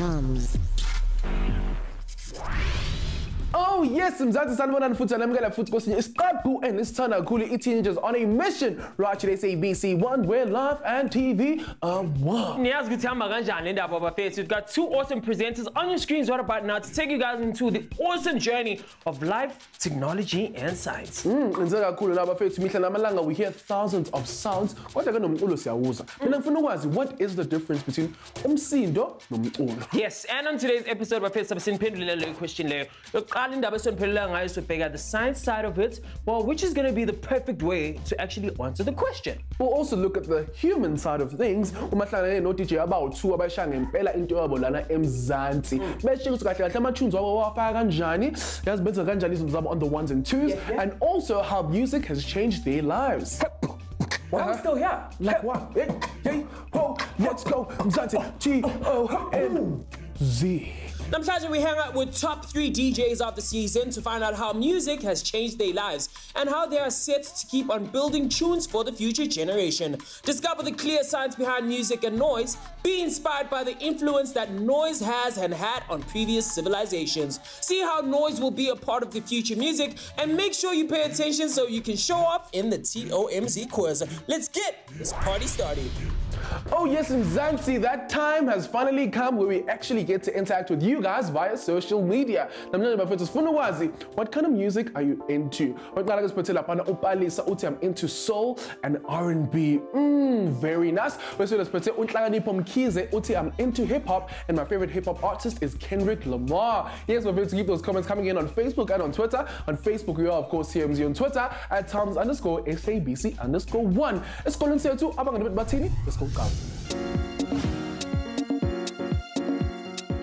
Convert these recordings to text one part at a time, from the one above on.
TOMz. Oh yes, Mzansi sanibonani futhi alamukela futhi kwesinye isiqephu enisithanda kakhulu i-teenagers on a mission right to SABC One where life and TV are one. Niyazi ukuthi hamba kanjani indaba bafethu. We've got two awesome presenters on your screens right about now to take you guys into the awesome journey of life, technology and science. Ngenze kakhulu la bafethu mihla namalanga we hear thousands of sounds kodwa ke nomculo siyawuza. Mina ngifuna ukwazi what is the difference between umsindo nomculo. Yes, and on today's episode bafethu sabe siniphendulele le question leyo. The science side of it, well, which is going to be the perfect way to actually answer the question. We'll also look at the human side of things. Umahlangane no DJ about two abashaya ngempela into yabo lana eMzansi. Besho ukuthi kahle kahle ama-tunes wabo wafaka kanjani, yazi benza kanjani izinto zabo on the ones and twos, and also how music has changed their lives. Why are we still here? Like what? Hey, ho, let's go. Mzansi, TOMz. Namhlanje we hang out with top 3 DJs of the season to find out how music has changed their lives and how they are set to keep on building tunes for the future generation. Discover the clear science behind music and noise. Be inspired by the influence that noise has and had on previous civilizations. See how noise will be a part of the future music, and make sure you pay attention so you can show up in the TOMz quiz. Let's get this party started. Oh yes, Mzansi, that time has finally come where we actually get to interact with you guys via social media. What kind of music are you into? I'm into soul and R&B. Very nice. I'm into hip-hop, and my favorite hip-hop artist is Kendrick Lamar. Yes, we're going to keep those comments coming in on Facebook and on Twitter. On Facebook, we are, of course, TOMz. On Twitter, at TOMz_SABC_1. Let's go and say to Batini. Let's go.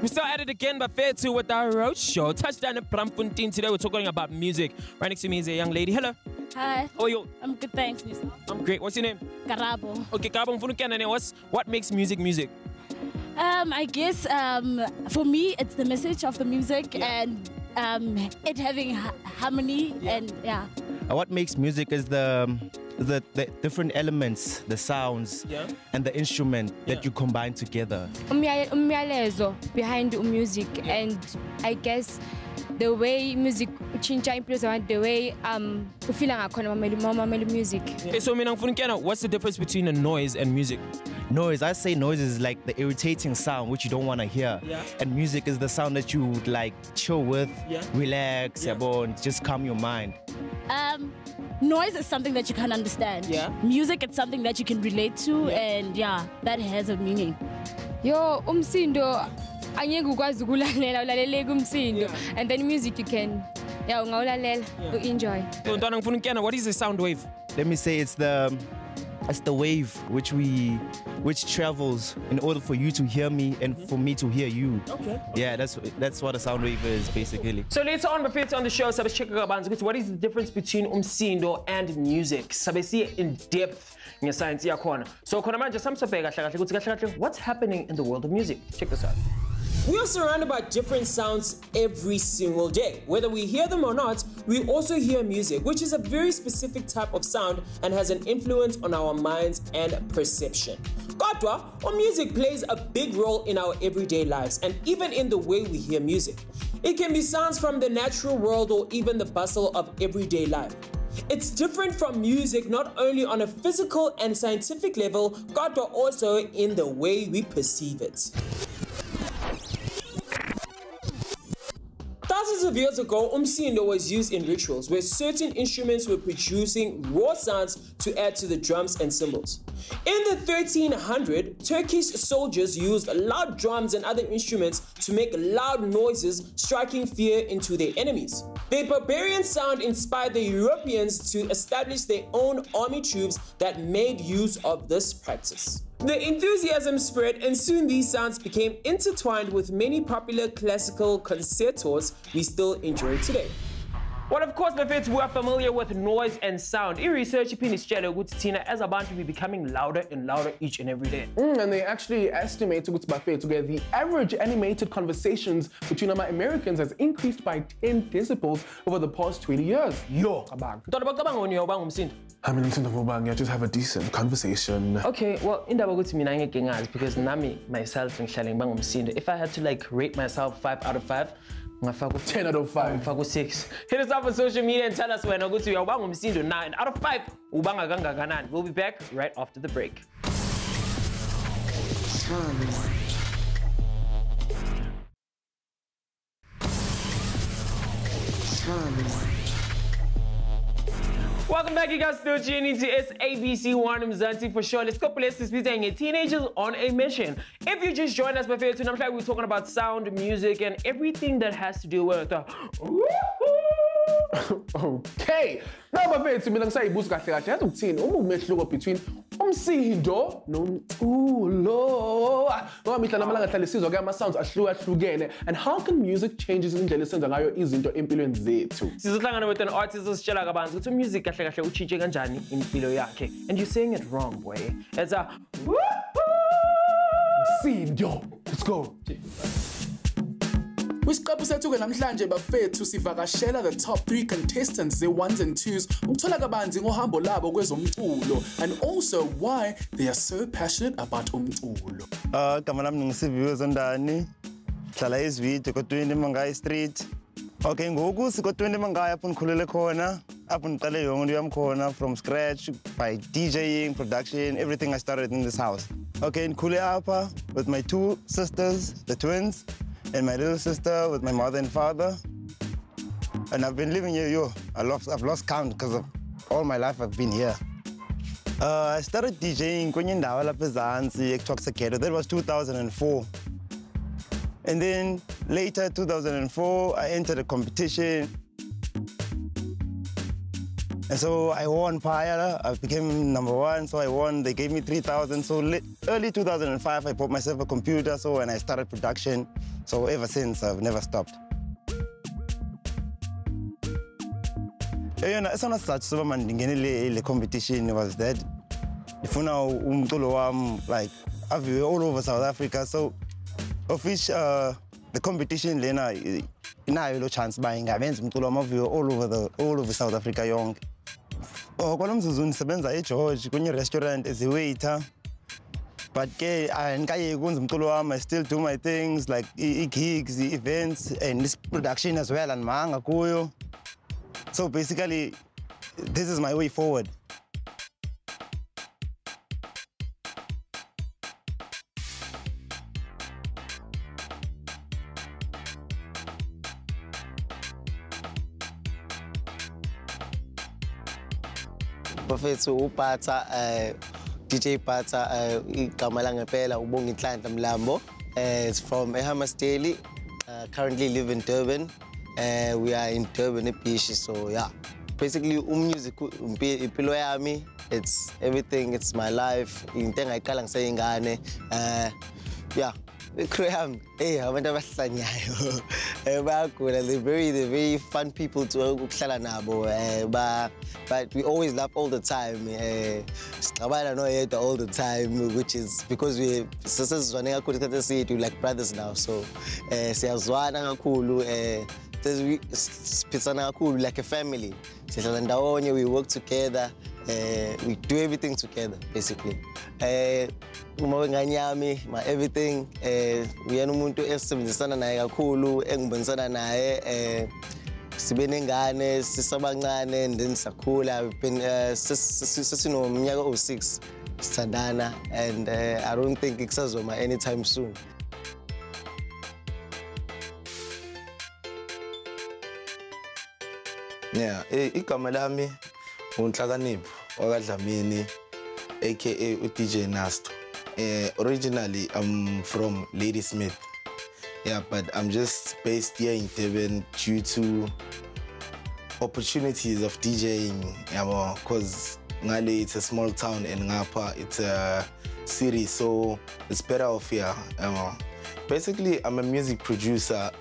We still at it again, but fair to with our road show. Touchdown at Bramfontein. Today we're talking about music. Right next to me is a young lady. Hello. Hi. How are you? I'm good, thanks. I'm great. What's your name? Karabo. Okay, Karabo. What makes music music? I guess for me it's the message of the music and it having harmony and yeah. What makes music is the different elements, the sounds, and the instrument that you combine together. Umyalezo behind music, and I guess the way music change the way feel music. Okay, so what's the difference between a noise and music? Noise, I say noise is like the irritating sound which you don't want to hear, and music is the sound that you would like chill with, relax, just calm your mind. Noise is something that you can understand. Music is something that you can relate to, and that has a meaning. Yo, umsindo angeke ukwazi ukulalela ulalele kumsindo, and then music you can ungawulalela enjoy. So ntwana ngifuna ukuyana, what is the sound wave? Let me say it's the wave which travels in order for you to hear me and for me to hear you. Okay. Yeah, that's what a sound wave is basically. So later on, before on the show, what is the difference between umsindo and music? Sabesi in depth in your science corner. So what's happening in the world of music? Check this out. We are surrounded by different sounds every single day. Whether we hear them or not, we also hear music, which is a very specific type of sound and has an influence on our minds and perception. Kodwa, music plays a big role in our everyday lives and even in the way we hear music. It can be sounds from the natural world or even the bustle of everyday life. It's different from music not only on a physical and scientific level, but also in the way we perceive it. Thousands of years ago, umsindo was used in rituals where certain instruments were producing raw sounds to add to the drums and cymbals. In the 1300s, Turkish soldiers used loud drums and other instruments to make loud noises, striking fear into their enemies. The barbarian sound inspired the Europeans to establish their own army troops that made use of this practice. The enthusiasm spread, and soon these sounds became intertwined with many popular classical concertos we still enjoy today. Well, of course, bafethu, we are familiar with noise and sound. Research iphindisitshele ukuthi thina as abantu we becoming louder and louder each and every day. And they actually estimate ukuthi bafethu the average animated conversations between Americans has increased by 10 decibels over the past 20 years. Yo, cabanga. I mean, I just have a decent conversation. Okay, well, indaba ukuthi mina ngeke ngazi because nami myself ngihlale ngiba ngumsindo. If I had to like rate myself 5 out of 5, 10 out of 5. Ngifaka 6. Hit us up on social media and tell us wena ukuthi uyawubanga umsindo 9 out of 5 ubanga kangakanani. We'll be back right after the break. Welcome back, you guys. Still tuning to SABC Mzansi for sure. Let's go place this video teenagers on a mission. If you just joined us, my favorite tonight, we're talking about sound, music, and everything that has to do with okay. Now, my favorite, mina ngisayibuza kahle kahle yazi ukuthini umehluko between umsindo nomculo. Ngoba mihla namalanga hlale sizwa ke ama sounds ahlukahlukene, and how can music changes indlela esenza ngayo izinto empilweni zethu. Sizohlangana with an artist ositshela kabanzi ukuthi music kahle kahle uchintshe kanjani impilo yakhe. And you're saying it wrong, boy. It's a msindo. Let's go. Kwisiqephu sethu-ke namhlanje bafethu sivakashela the top 3 contestants ze-1s and 2s ukuthola kabanzi ngohambo labo kwezomculo and also why they are so passionate about umculo. Gama lami ngisiviwe Zondani, hlala eZwide ko-20 Mangayi Street. Okay, ngoku siko-20 Mangayi apho ndikhulele khona, apho ndiqale yonke yam khona from scratch by DJing, production, everything I started in this house. Okay, ndikhule apha with my 2 sisters, the twins, and my little sister with my mother and father. And I've been living here, I've lost count because of all my life I've been here. I started DJing kwenye ndawo lapha eZansi eThokoza. That was 2004. And then later, 2004, I entered a competition. And so I won Paya, I became #1, so I won, they gave me 3,000. So early 2005, I bought myself a computer, so and I started production. So ever since, I've never stopped. It's not such so the competition was that if you know like all over South Africa, so of which the competition lena inayo chance buying events all over South Africa young. Oh, kwalomzuzu nisebenza eGeorge kwenye restaurant as a waiter. But I still do my things like gigs, events, and this production as well, and manga kuyo. So basically, this is my way forward. Bafethu uphatha DJ Pata igama langempela ubonga inhlanhla Mlambo. It's from Ehamasteli. Currently live in Durban. We are in Durban eBishi, so yeah. Basically music impilo yami, it's everything, it's my life. Into engayiqala ngiseyingane. Yeah. Hey, abantu abahlanyayo bayagula. They're very fun people to ukuhlala nabo. But we always laugh all the time. Sixabana noyedwa all the time, which is because we sesizwana kakhulu isikhathi esithi like brothers now. So siyazwana kakhulu. Siphithana kakhulu like a family. Sihlala ndawonye, we work together. We do everything together basically. My everything, uyena umuntu esebenzisana naye kakhulu, engibonisana naye sibe nengane sisabancane and then sakhula. Sesinomnyaka o6 sithandana, and I don't think kusazoma anytime soon. Yeah, igama lami uNhlakanipho wakwaDlamini aka DJ Nasto. Originally, I'm from Ladysmith. Yeah, but I'm just based here in Durban due to opportunities of DJing. Because Ngale, it's a small town, and Ngapa, it's a city, so it's better off here. Basically, I'm a music producer,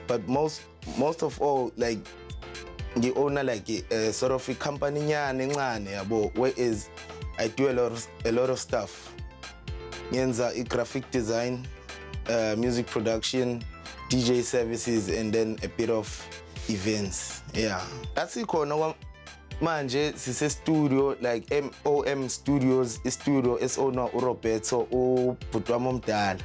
but most of all, like, ngi-owner like sort of a company nyane encane yabo, whereas I do a lot of stuff. Ngenza graphic design, music production, DJ services, and then a bit of events. Yeah, that's it. Manje sise studio like MOM Studios, studio is owner Roberto ubhutwami omdala.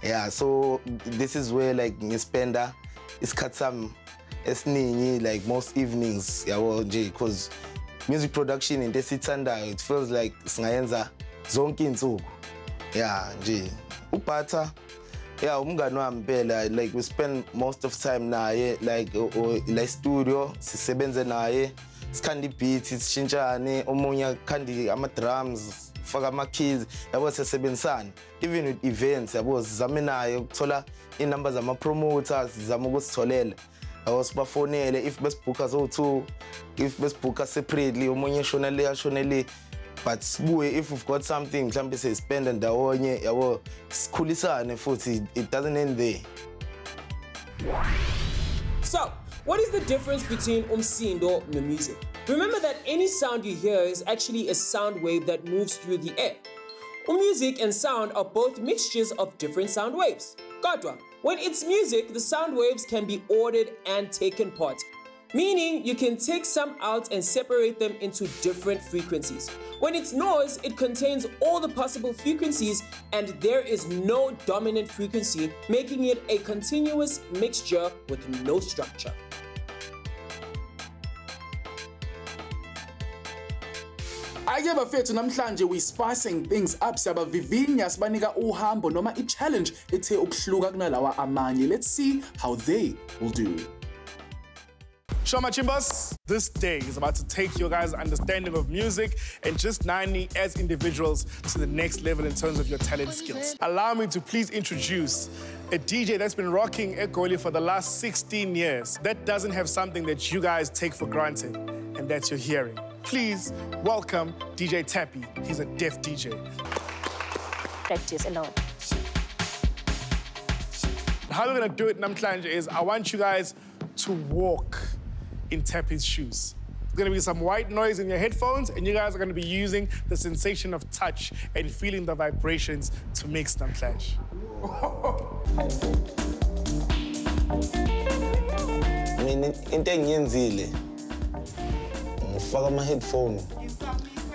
Yeah, so this is where like ngispenda isikhathi sami esiningi like most evenings yabo nje, because music production into esithandayo, it feels like singayenza zonke insuku. Yeah, nje uPhatha, yeah, umngani wami phela, like we spend most of time naye like la studio sisebenze naye, sikhanda beats sishintshane, omunye khandi ama drums, faka ama keys, yabo sisebenzisana even with events, yabo sizame naye ukuthola inumber zama promoters, sizama ukusitholela. Yabo sibafonele if besibooka so2, if besibooka separately, omunye shona le. But if we've got something, mhlambe sispend ndawonye, yabo sikhulisane futhi, it doesn't end there. So, what is the difference between umsindo and music? Remember that any sound you hear is actually a sound wave that moves through the air. Music and sound are both mixtures of different sound waves. Kodwa, when it's music, the sound waves can be ordered and taken apart, meaning you can take some out and separate them into different frequencies. When it's noise, it contains all the possible frequencies and there is no dominant frequency, making it a continuous mixture with no structure. Ake bafethu namhlanje we spicing things up, siyabavivinya sibanika uhambo noma i-challenge ethe ukuhluka kunalawa amanye. Let's see how they will do. Shoma Chimbas, this day is about to take your guys' understanding of music and just 90 as individuals to the next level in terms of your talent skills. Allow me to please introduce a DJ that's been rocking Egoli for the last 16 years. That doesn't have something that you guys take for granted, and that's your hearing. Please welcome DJ Tappy. He's a deaf DJ. Practice alone. How we're gonna do it, namhlanje, is I want you guys to walk in Tappy's shoes. There's gonna be some white noise in your headphones, and you guys are gonna be using the sensation of touch and feeling the vibrations to mix namhlanje. I mean, into engiyenzile ngifaka ama headphone,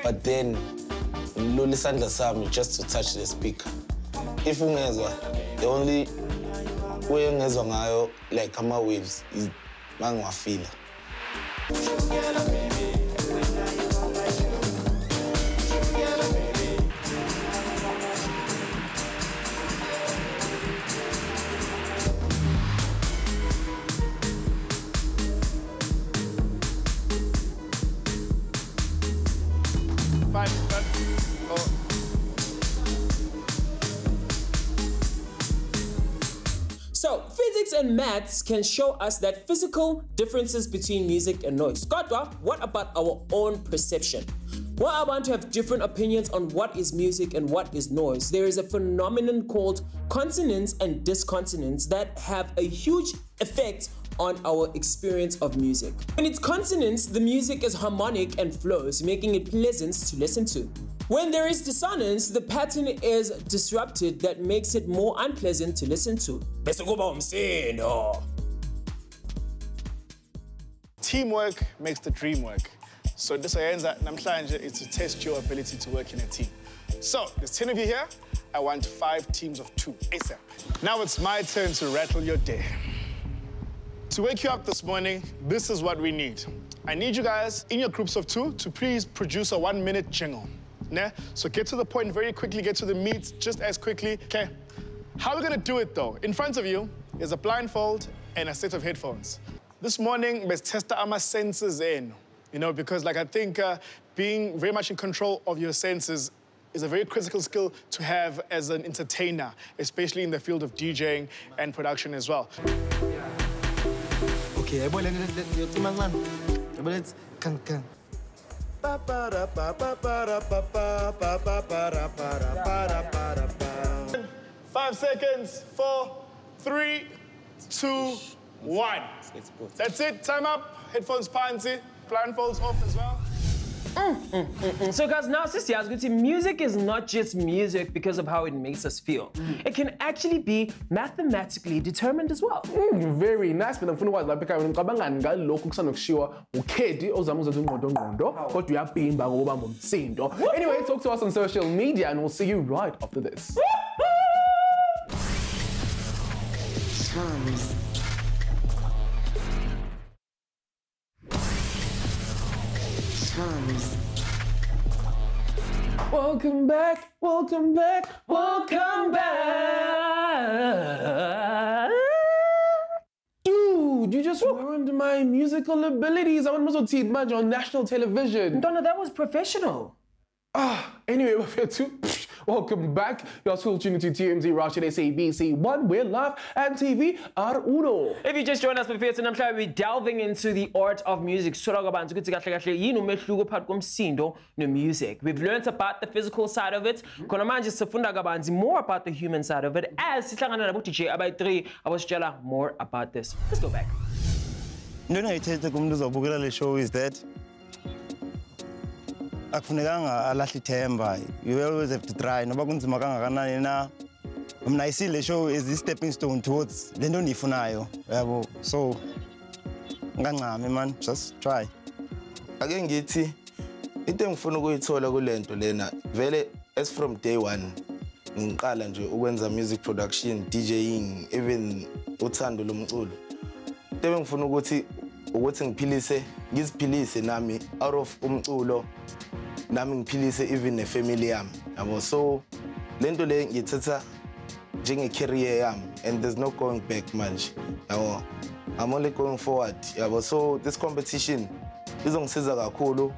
but then ngilula isandla sami just to touch the speaker. If ungezwa, the only way ungezwa ngayo like ama waves is mangiwafila. 5, 4. So, physics and maths can show us that physical differences between music and noise. Kodwa, what about our own perception? While I want to have different opinions on what is music and what is noise, there is a phenomenon called consonance and disconsonance that have a huge effect on our experience of music. When it's consonance, the music is harmonic and flows, making it pleasant to listen to. When there is dissonance, the pattern is disrupted that makes it more unpleasant to listen to. Teamwork makes the dream work. So this namhlanje is to test your ability to work in a team. So there's 10 of you here. I want 5 teams of 2 ASAP. Now it's my turn to rattle your day. To wake you up this morning, this is what we need. I need you guys in your groups of 2 to please produce a 1-minute jingle. Nah? So get to the point very quickly, get to the meat just as quickly, okay? How we're gonna do it though, in front of you is a blindfold and a set of headphones. This morning, let's test our senses in, you know, because like I think being very much in control of your senses is a very critical skill to have as an entertainer, especially in the field of DJing and production as well. Okay, let's 5 seconds, 4, 3, 2, 1. That's it, time up. Headphones panty, blindfolds off as well. So guys, now since music is not just music because of how it makes us feel. It can actually be mathematically determined as well. Very nice. But ngifuna ukwazi lapha ekhaya ngicabanga ngalokho kusanokushiwa uKhedi ozama ukwenza ingqondo kodwa uyabhimba ngokubamba umsindo. Anyway, talk to us on social media and we'll see you right after this. TOMz. TOMz. Welcome back, welcome back, welcome back. Dude, you just ruined my musical abilities. I want to see it on national television. No, that was professional. Anyway, we're here too. Welcome back. You're still tuning to TOMz Rush at SABC 1. We're live and TV are uno. If you just joined us before tonight, we're delving into the art of music. Music. We've learned about the physical side of it. More about the human side of it. As more about this. Let's go back. The show is that akufunekanga alahle ithemba. You always have to try. Noba kunzima kangakanani na. I see the show is this stepping stone towards le nto ndiyifunayo. Yabo. So ngancame man, just try. Ake ngithi into engifuna ukuyithola kulento lena vele as from day 1 ngiqala nje ukwenza music production, DJing, even uthando lomculo. Into engifuna ukuthi ngiziphilise nami out of umculo nami ngiphilise even ne-family yami yabo. So lento le ngithatha njenge-career yami and there's no going back manje yabo. I'm only going forward yabo. So this competition izongisiza kakhulu.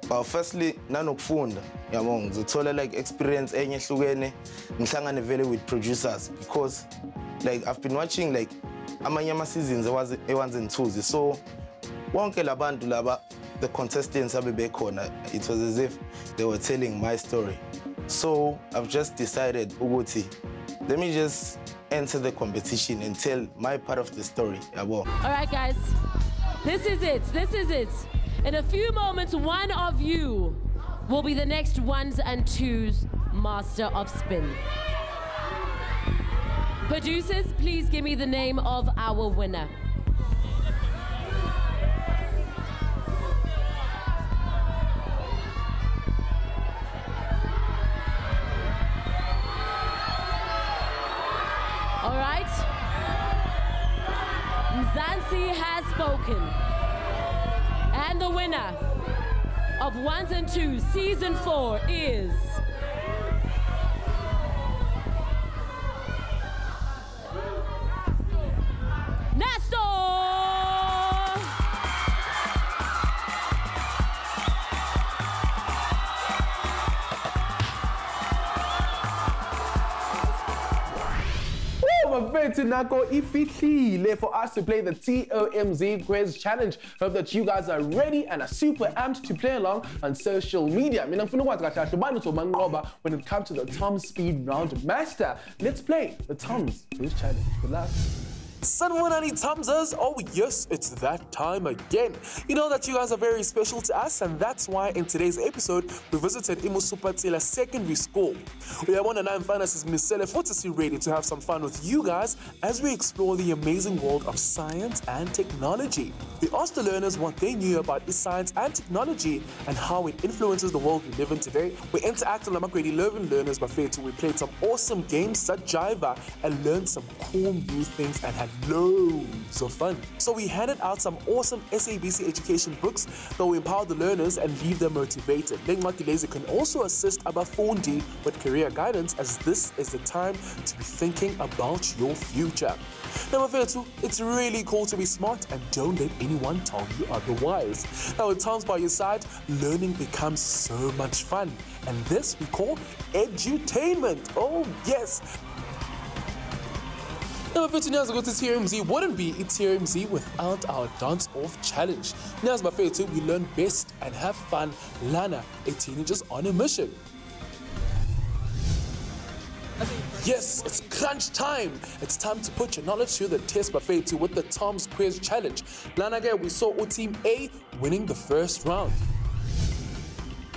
But firstly nanokufunda yabo, ngizothola like experience enye ehlukene, ngihlangane vele with producers because like I've been watching like amanye ama-seasons ewanze nithuzi. So wonke labantu laba the contestants abebekhona, it was as if they were telling my story. So I've just decided ukuthi let me just enter the competition and tell my part of the story. All right guys, this is it. In a few moments, one of you will be the next 1s and 2s master of spin. Producers, please give me the name of our winner. All right. Mzansi has spoken. And the winner of 1s and 2s, season 4 is... For us to play the TOMz quiz challenge. Hope that you guys are ready and are super amped to play along on social media. When it comes to the TOMz Speed Round Master, let's play the TOMz quiz challenge. Good luck. Sanwanani TOMzers, oh yes, it's that time again. You know that you guys are very special to us, and that's why in today's episode we visited Imusupatsela Secondary School. We have one of 9 finalists, Miss Selefotisi, ready to have some fun with you guys as we explore the amazing world of science and technology. We asked the learners what they knew about science and technology and how it influences the world we live in today. We interacted with grade 11 learners, but we played some awesome games such Jiva and learned some cool new things and had loads of fun. So we handed out some awesome SABC education books that will empower the learners and leave them motivated. Lengmatilezi can also assist Abafundi with career guidance, as this is the time to be thinking about your future. Now, it's really cool to be smart and don't let anyone tell you otherwise. Now, with TOMz by your side, learning becomes so much fun. And this we call edutainment. Oh, yes. Now, if it's Nya's go to TOMz wouldn't be TOMz without our dance-off challenge. Nya's Bafetu, we learn best and have fun. Lana, a teenager's on a mission. Yes, it's crunch time. It's time to put your knowledge to the test, Bafethu, with the TOMz quiz challenge. Lanage, we saw Team A winning the first round.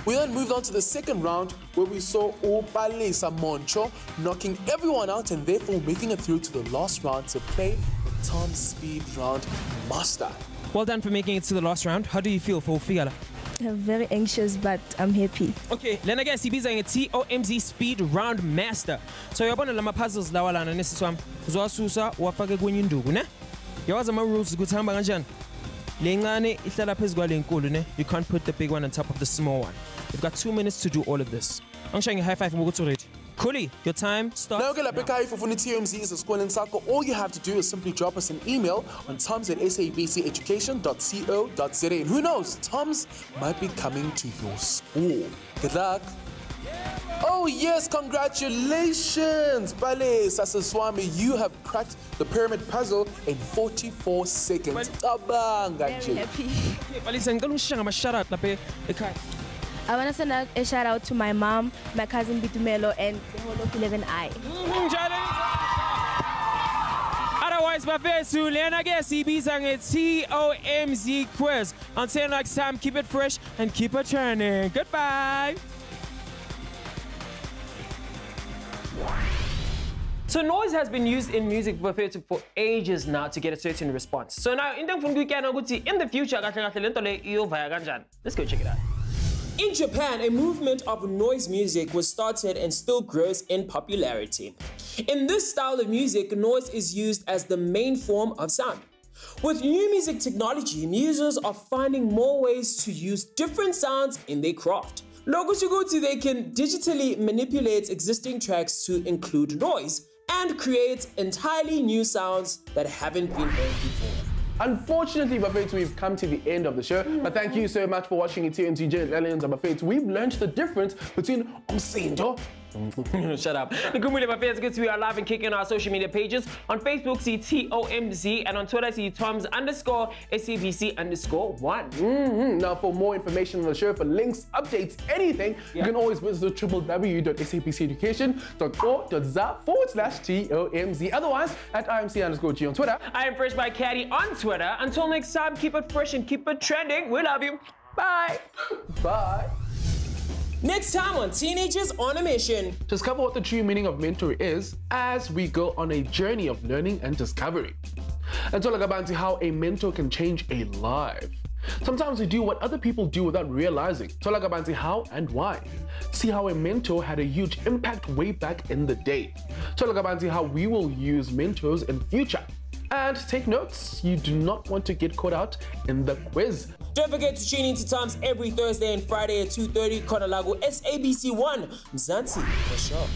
We then moved on to the second round, where we saw Palesa Moncho knocking everyone out and therefore making it through to the last round to play the TOMz Speed Round Master. Well done for making it to the last round. How do you feel for Figala? I'm very anxious, but I'm happy. Okay, lena ke sibiza nge-TOMz Speed Round Master. So uyabona lama puzzles lawa lana nesisi wami. Uzowasusa wafake kwenye induku, ne? Yawazi ama rules ukuthi hamba kanjani? Le ncane ihlala phezu kwale nkulu, ne? You can't put the big one on top of the small one. You've got 2 minutes to do all of this. Angisho nge high five ngokuthi ready. Cooley, your time starts. Now, if TOMz is a school in Sako, all you have to do is simply drop us an email on tomz@sabceducation.co.za. And who knows, TOMz might be coming to your school. Good luck. Oh yes, congratulations, Bale Sasaswami. You have cracked the pyramid puzzle in 44 seconds. Very happy. I want to send a shout out to my mom, my cousin Bitumelo, and the whole of 11I. Otherwise, Bafethu, lena ke sibiza nge-TOMz quiz. Until next time, keep it fresh and keep it turning. Goodbye. So noise has bin used in music for ages now to get a certain response. So now, in the future, let's go check it out. In Japan, a movement of noise music was started and still grows in popularity. In this style of music, noise is used as the main form of sound. With new music technology, musicians are finding more ways to use different sounds in their craft. They can digitally manipulate existing tracks to include noise and create entirely new sounds that haven't been heard before. Unfortunately, Bafethu, we've come to the end of the show. But thank you so much for watching it here in TJ Aliens and Bafethu. We've learned the difference between umsindo. Shut up. We are live and kicking on our social media pages. On Facebook, see TOMz, and on Twitter, see TOMz_SABC_1. Now, for more information on the show, for links, updates, anything, you can always visit www.sabceducation.co.za/TOMz. Otherwise, at IMC_G on Twitter. I am Fresh by Caddy on Twitter. Until next time, keep it fresh and keep it trending. We love you. Bye. Bye. Next time on Teenagers on a Mission. Discover what the true meaning of mentor is as we go on a journey of learning and discovery. And talk about how a mentor can change a life. Sometimes we do what other people do without realizing. Talk about how and why. See how a mentor had a huge impact way back in the day. Talk about how we will use mentors in future. And take notes, you do not want to get caught out in the quiz. Don't forget to tune in to TOMz every Thursday and Friday at 2:30, Konalago, SABC 1, Mzansi, for sure.